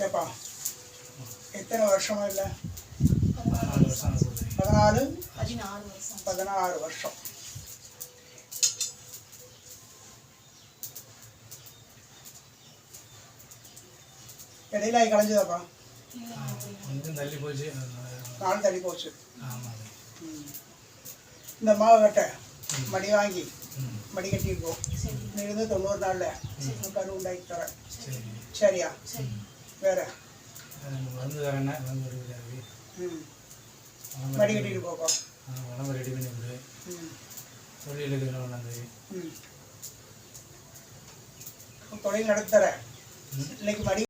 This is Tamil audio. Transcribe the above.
ஏப்பா எத்தனை வருஷமா இல்லை? 14 வருஷம் ஆகுது. 16 வருஷம். இடையில கலைஞ்சதாப்பா? கொஞ்சம் தள்ளி போச்சு. நாள் தள்ளி போச்சு. ஆமாம். இந்த மாவை கட்ட மடி வாங்கி மடி கட்டியிருக்கோம். இருந்து 90 நாளில் கரு உண்டாக்கி தரேன். சரியா? வேற வந்து தரேன்னா வந்து மடி கட்டிட்டு போப்பா. உடம்பு ரெடி பண்ணி கொடு. தொழிலுக்கு நல்லது. தொழில் நடத்துறேன் இன்னைக்கு மடி